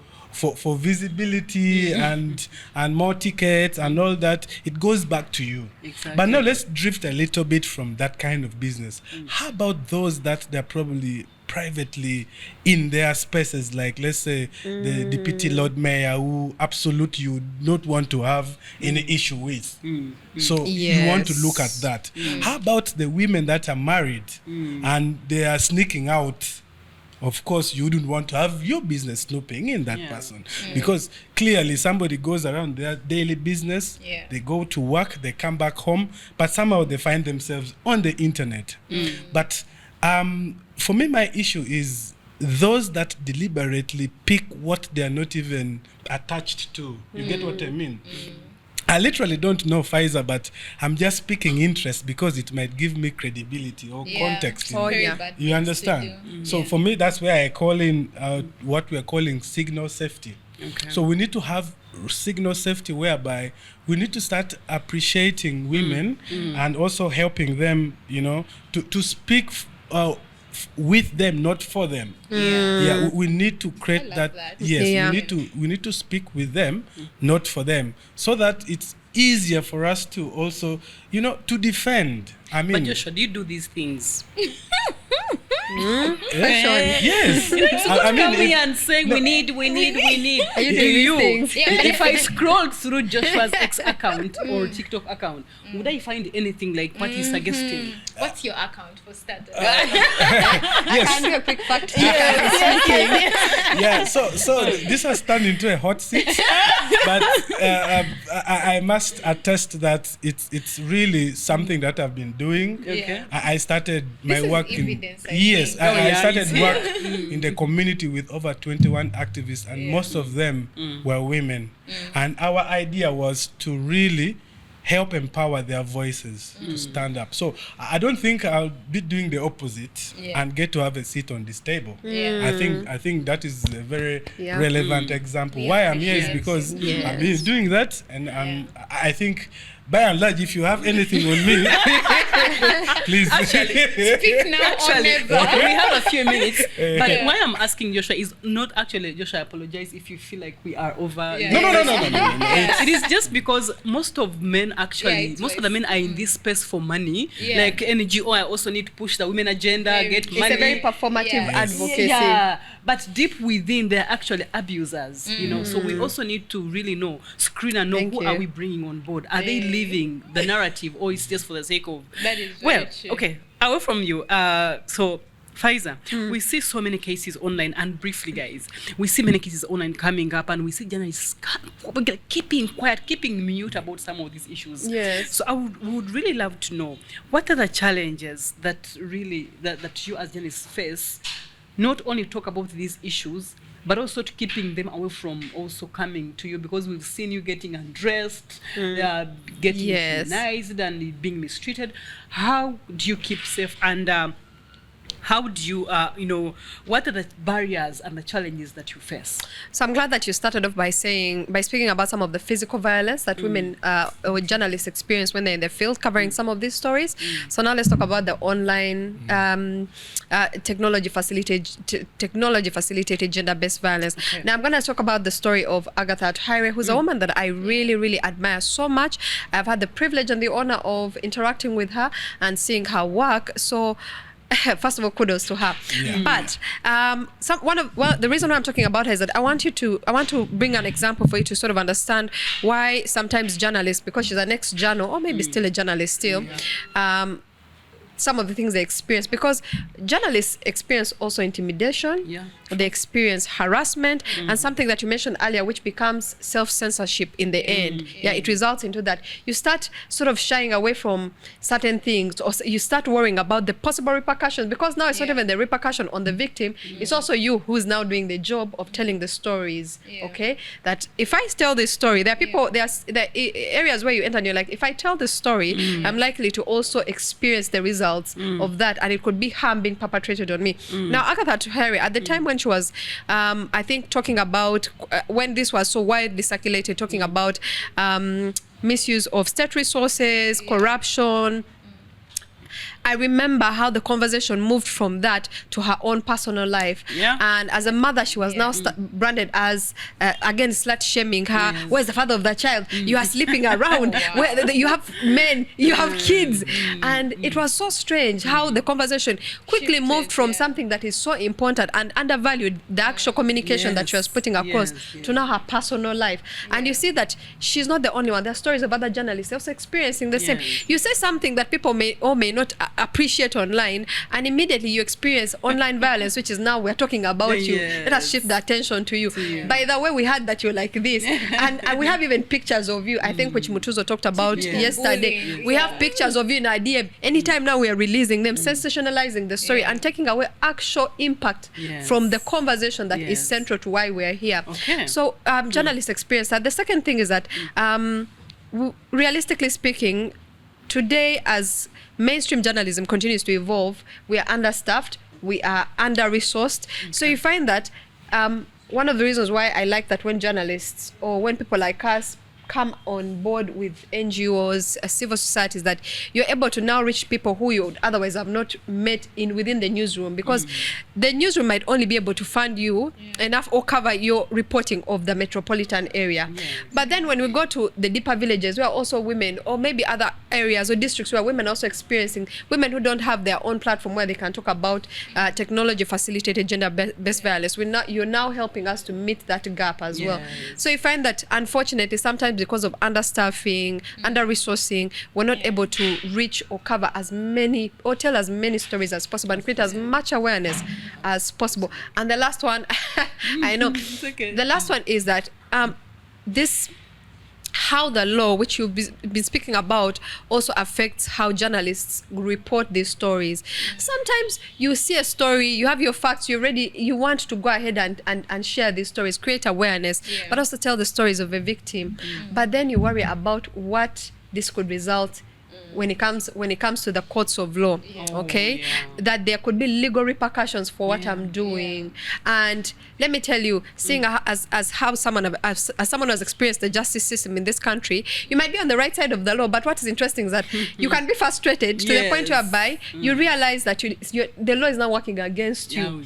visibility and more tickets and all that, it goes back to you. Exactly. But now let's drift a little bit from that kind of business. How about those that they're probably privately in their spaces, like let's say the deputy lord mayor, who absolutely you not want to have any issue with, so you want to look at that. How about the women that are married and they are sneaking out? Of course, you wouldn't want to have your business snooping in that person, because clearly somebody goes around their daily business, they go to work, they come back home, but somehow they find themselves on the internet. But for me, my issue is those that deliberately pick what they are not even attached to. You get what I mean? I literally don't know Pfizer, but I'm just picking interest because it might give me credibility or context. You understand? So for me, that's where I call in what we're calling signal safety. So we need to have signal safety whereby we need to start appreciating women and also helping them, to speak with them, not for them. We need to create that. We need to speak with them, not for them, so that it's easier for us to also, to defend. I mean, but Joshua, do you do these things? Yes. I mean, coming and saying we need. Are you doing these things? If I scroll through Joshua's X account or TikTok account, would I find anything like what he's suggesting? What's your account for starters? Can do a quick fact. So this has turned into a hot seat, but I must attest that it's really something that I've been doing. I started my work I started work in the community with over 21 activists, and most of them were women. And our idea was to really help empower their voices to stand up. So I don't think I'll be doing the opposite and get to have a seat on this table. I think that is a very relevant example. Why I'm here is because I've been doing that, and I think by and large, if you have anything on me, please. Speak now or never. We have a few minutes. But why I'm asking Joshua is not actually, Joshua, I apologize if you feel like we are over. No. It is just because most of men actually, most of the men are in this space for money. Like NGO, I also need to push the women agenda, get money. It's a very performative advocacy. But deep within, they're actually abusers, So we also need to really screen and know who are we bringing on board. Are they living the narrative, or it's just for the sake of? That is very true. Okay, away from you. So, Pfizer, we see so many cases online, and briefly, guys, we see many cases online coming up, and we see journalists keeping quiet, keeping mute about some of these issues. Yes. So I would really love to know, what are the challenges that really that you as journalists face? Not only talk about these issues, but also to keeping them away from also coming to you, because we've seen you getting undressed, getting demonized and being mistreated. How do you keep safe, and how do you, what are the barriers and the challenges that you face? So I'm glad that you started off by speaking about some of the physical violence that women or journalists experience when they're in the field, covering some of these stories. So now let's talk about the online technology facilitated gender-based violence. Now I'm going to talk about the story of Agatha Haire, who's a woman that I really, really admire so much. I've had the privilege and the honor of interacting with her and seeing her work. So first of all, kudos to her. Yeah. But the reason why I'm talking about her is that I want to bring an example for you to sort of understand why sometimes journalists, because she's an ex-journal or maybe still a journalist still, some of the things they experience, because journalists experience also intimidation, they experience harassment, and something that you mentioned earlier, which becomes self-censorship in the end. It results into that you start sort of shying away from certain things, or you start worrying about the possible repercussions, because now it's not even the repercussion on the victim, it's also you who's now doing the job of telling the stories. Okay, that if I tell this story, there are people, there are areas where you enter and you're like, if I tell this story, I'm likely to also experience the results of that, and it could be harm being perpetrated on me. Now, Agatha Tuhere, at the time when she was, I think, talking about, when this was so widely circulated, talking about misuse of state resources, corruption, I remember how the conversation moved from that to her own personal life. And as a mother, she was now branded as, again, slut-shaming her. Where's the father of that child? You are sleeping around. Where you have men, you have kids. And it was so strange how the conversation quickly moved from something that is so important and undervalued, the actual communication that she was putting across, to now her personal life. And you see that she's not the only one. There are stories of other journalists also experiencing the same. You say something that people may or may not appreciate online, and immediately you experience online violence, which is now we're talking about you. Let us shift the attention to you. By the way, we had that you're like this, and we have even pictures of you, I think, which Mutuzo talked about yesterday. We have pictures of you in our DM. Anytime now we are releasing them, sensationalizing the story and taking away actual impact from the conversation that is central to why we are here. So journalists experience that. The second thing is that realistically speaking, today, as mainstream journalism continues to evolve, we are understaffed, we are under-resourced. So you find that one of the reasons why I like that when journalists or when people like us come on board with NGOs, civil societies, that you're able to now reach people who you would otherwise have not met within the newsroom, because the newsroom might only be able to fund you enough or cover your reporting of the metropolitan area. But then when we go to the deeper villages, where also women, or maybe other areas or districts where women are also experiencing, women who don't have their own platform where they can talk about technology facilitated gender-based violence, you're now helping us to meet that gap as well. So you find that unfortunately sometimes because of understaffing, under-resourcing, we're not able to reach or cover as many or tell as many stories as possible and create as much awareness as possible. And the last one, I know, the last one is that how the law, which you've been speaking about, also affects how journalists report these stories. Sometimes you see a story, you have your facts, you want to go ahead and share these stories, create awareness, but also tell the stories of a victim. But then you worry about what this could result when it comes to the courts of law, that there could be legal repercussions for what I'm doing. And let me tell you, seeing as someone who has experienced the justice system in this country, you might be on the right side of the law, but what is interesting is that you can be frustrated to the point whereby you realize that the law is now working against you.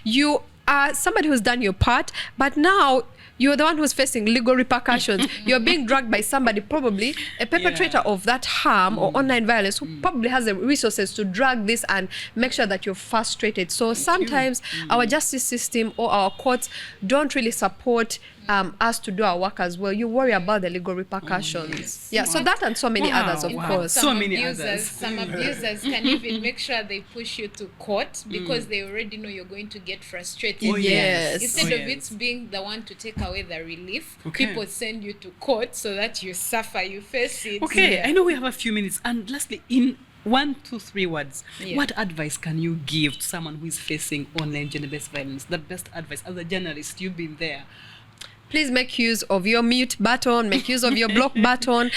You are somebody who's done your part, but now you're the one who's facing legal repercussions. You're being dragged by somebody, probably a perpetrator of that harm or online violence, who probably has the resources to drag this and make sure that you're frustrated. So sometimes our justice system or our courts don't really support us to do our work as well. You worry about the legal repercussions. So that and so many others, of course. Some abusers can even make sure they push you to court because they already know you're going to get frustrated. Instead of it being the one to take away the relief, people send you to court so that you suffer, you face it. I know we have a few minutes, and lastly, in 1, 2, 3 words, what advice can you give to someone who is facing online gender-based violence? The best advice, as a journalist, you've been there. Please make use of your mute button, make use of your block button.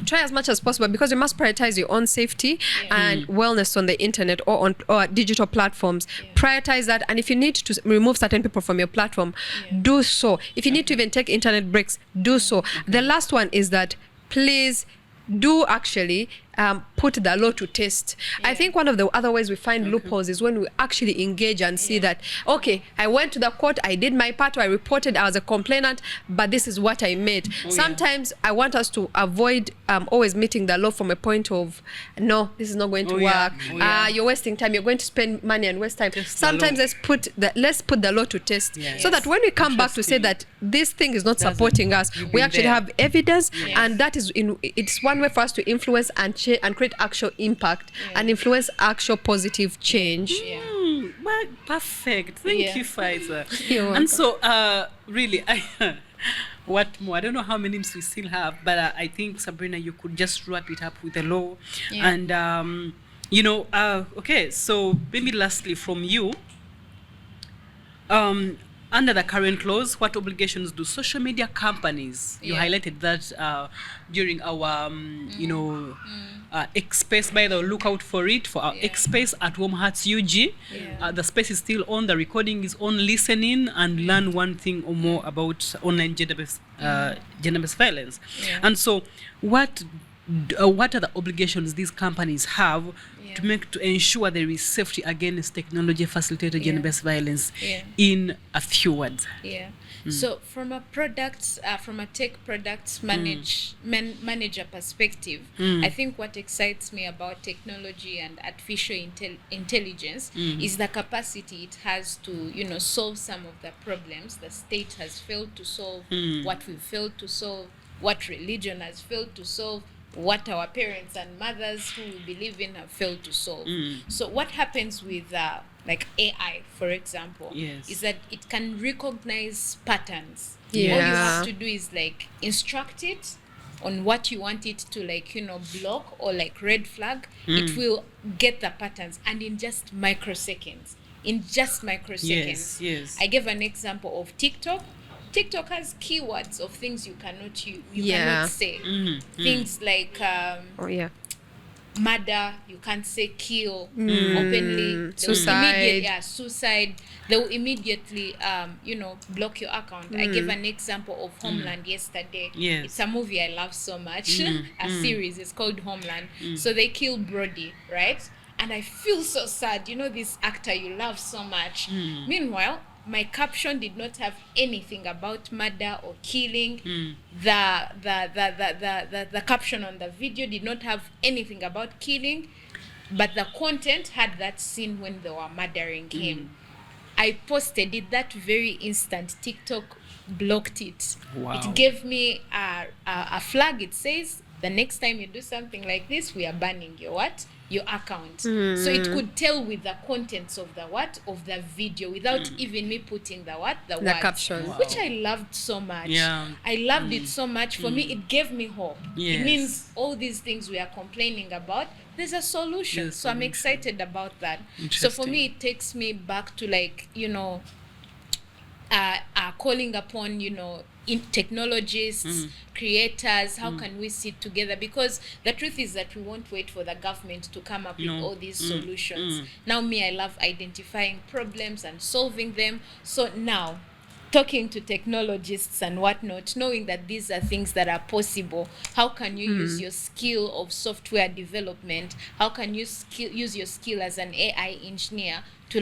Try as much as possible, because you must prioritize your own safety and wellness on the internet or on digital platforms. Prioritize that, and if you need to remove certain people from your platform, do so. If you need to even take internet breaks, do so. The last one is that please do actually put the law to test. I think one of the other ways we find loopholes is when we actually engage and see that, okay, I went to the court, I did my part, I reported I was a complainant, but this is what I made. Sometimes I want us to avoid always meeting the law from a point of, no, this is not going to work. You're wasting time. You're going to spend money and waste time. Sometimes let's put the law to test, so that when we come back to say that this thing is not supporting us, we actually have evidence, and that is it's one way for us to influence and create actual impact and influence actual positive change. Well, perfect. Thank you, Faiza. And so, really, what more? I don't know how many minutes we still have, but I think, Sabrina, you could just wrap it up with the law. And, okay, so maybe lastly from you, under the current laws, what obligations do social media companies, you highlighted that during our, X-Space, by the way, look out for it, for our X-Space at Warm Hearts UG. The space is still on, the recording is on, listen and learn one thing or more about online gender-based violence. And so what are the obligations these companies have to ensure there is safety against technology facilitated gender-based violence in a few words? So from a tech products manager perspective, I think what excites me about technology and artificial intelligence is the capacity it has to, solve some of the problems the state has failed to solve, what we've failed to solve, what religion has failed to solve, what our parents and mothers who we believe in have failed to solve. So what happens with like AI, for example, is that it can recognize patterns. All you have to do is like instruct it on what you want it to block or like red flag. It will get the patterns, and in just microseconds. I gave an example of TikTok. TikTok has keywords of things you cannot cannot say. Things like murder, you can't say kill openly. Suicide. They will immediately block your account. I gave an example of Homeland yesterday. It's a movie I love so much. A series. It's called Homeland. So they killed Brody, right? And I feel so sad. This actor you love so much. Meanwhile, my caption did not have anything about murder or killing. The caption on the video did not have anything about killing, but the content had that scene when they were murdering him. I posted it that very instant. TikTok blocked it. It gave me a flag. It says, the next time you do something like this, we are banning your account. So it could tell with the contents of the video without even me putting the words, caption, which I loved so much. I loved it so much. For me, it gave me hope. It means all these things we are complaining about, there's a solution. So I'm excited about that. So for me, it takes me back to calling upon in technologists, creators, how can we sit together? Because the truth is that we won't wait for the government to come up with all these solutions. Now I love identifying problems and solving them. So now, talking to technologists and whatnot, knowing that these are things that are possible, how can you use your skill of software development? How can you use your skill as an AI engineer to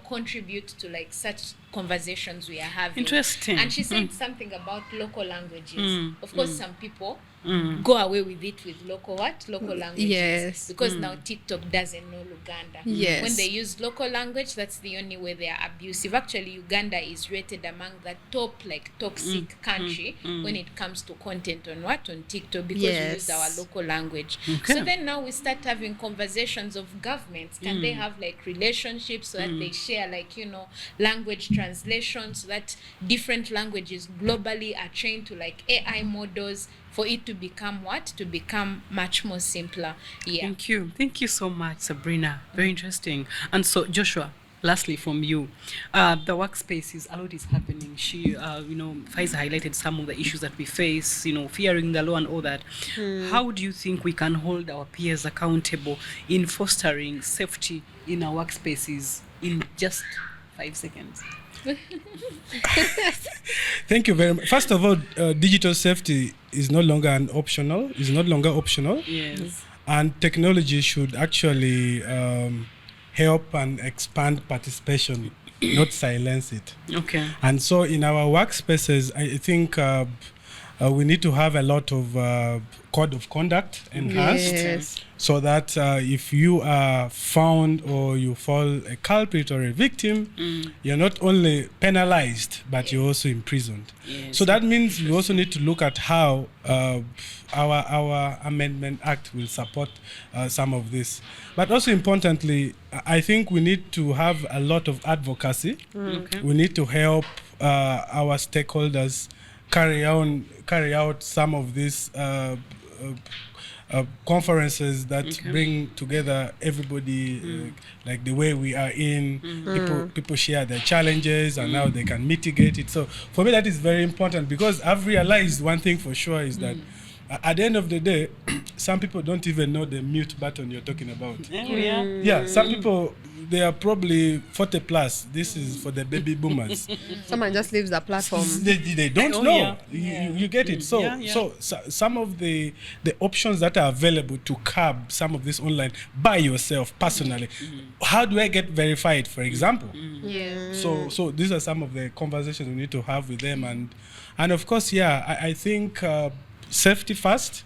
contribute to such conversations we are having? Interesting. And she said something about local languages. Of course, some people go away with it with local languages. Because now TikTok doesn't know Uganda. When they use local language, that's the only way they are abusive. Actually, Uganda is rated among the top toxic country when it comes to content on TikTok, because we use our local language. So then now we start having conversations of governments. Can they have relationships so that they share language translation, so that different languages globally are trained to AI models for it to become much more simpler. Thank you so much, Sabrina. Very interesting. And so, Joshua, lastly from you, the workspaces, a lot is happening. She Faiza highlighted some of the issues that we face, fearing the law and all that. How do you think we can hold our peers accountable in fostering safety in our workspaces in just 5 seconds? Thank you very much. First of all, digital safety is no longer optional. Yes. and technology should actually help and expand participation, not silence it. Okay. And so in our workspaces, I think we need to have a lot of code of conduct enhanced, Yes. so that if you are found or you fall a culprit or a victim, you're not only penalized, but you're also imprisoned. Yes. So that means we also need to look at how our Amendment Act will support some of this. But also importantly, I think we need to have a lot of advocacy. Okay. We need to help our stakeholders carry out some of these conferences that bring together everybody, like the way we are in. People share their challenges and how they can mitigate it. So for me, that is very important, because I've realized one thing for sure is that at the end of the day, some people don't even know the mute button you're talking about. Yeah, some people, they are probably 40 plus. This is for the baby boomers. Someone just leaves the platform. They don't Oh, know. yeah. You get it. So, Yeah, yeah. so some of the options that are available to curb some of this online by yourself personally. How do I get verified, for example? Yeah. So these are some of the conversations we need to have with them, and of course, I think safety first.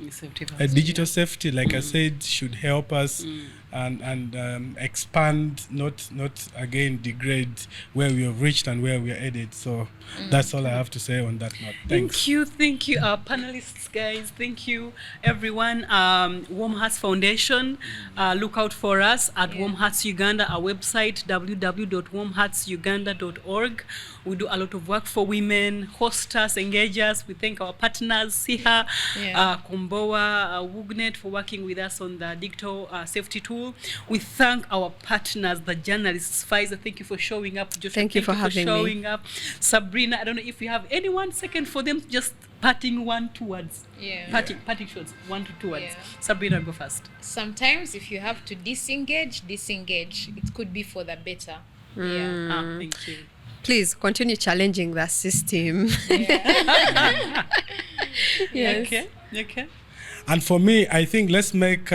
Digital safety, like I said, should help us and expand, not again degrade where we have reached and where we are headed. So that's all I have to say on that note. Thanks. Thank you, our panelists, guys. Thank you, everyone. Warm Hearts Foundation, look out for us at Warm Hearts Uganda, our website, www.warmheartsuganda.org. We do a lot of work for women, host us, engage us. We thank our partners, SIHA, Komboa, Wugnet, for working with us on the digital safety tool. We thank our partners, the journalists. Pfizer, thank you for showing up. Joshua, Thank you for having me. showing up. Sabrina, I don't know if you have any 1 second for them, just parting 1-2 words. Parting shots, 1 to 2 words. Sabrina, go first. Sometimes if you have to disengage. It could be for the better. Thank you. Please continue challenging the system. Yes. Okay. And for me, I think let's make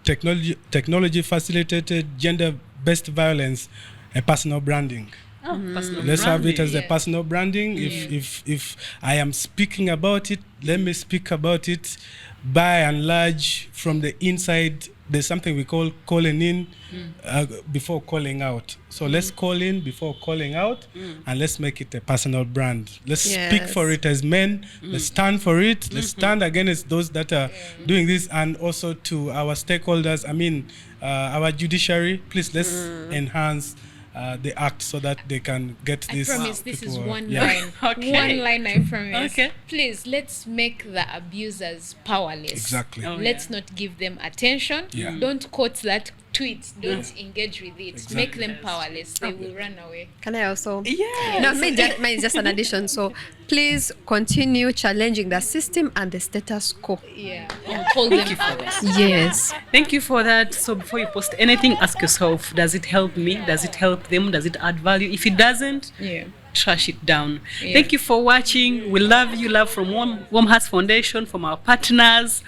technology facilitated gender-based violence a personal branding. Let's have it as a personal branding. If I am speaking about it, let me speak about it by and large from the inside. There's something we call calling in before calling out. So let's call in before calling out, and let's make it a personal brand. Let's speak for it as men. Let's stand for it. Let's stand against those that are doing this, and also to our stakeholders. I mean, our judiciary. Please, let's enhance the act so that they can get this. I promise this is one yeah. line. Okay. One line, I promise. Okay. Please, let's make the abusers powerless. Exactly. Oh, Let's not give them attention. Yeah. Don't quote that tweet. Don't engage with it. Exactly. Make them powerless. They will run away. Can I also? Yeah. No, mine is just an addition. So please continue challenging the system and the status quo. Hold them you for out. that. Yes. Thank you for that. So before you post anything, ask yourself, does it help me? Does it help them? Does it add value? If it doesn't, trash it down. Thank you for watching. We love you. Love from Warm Hearts Foundation, from our partners.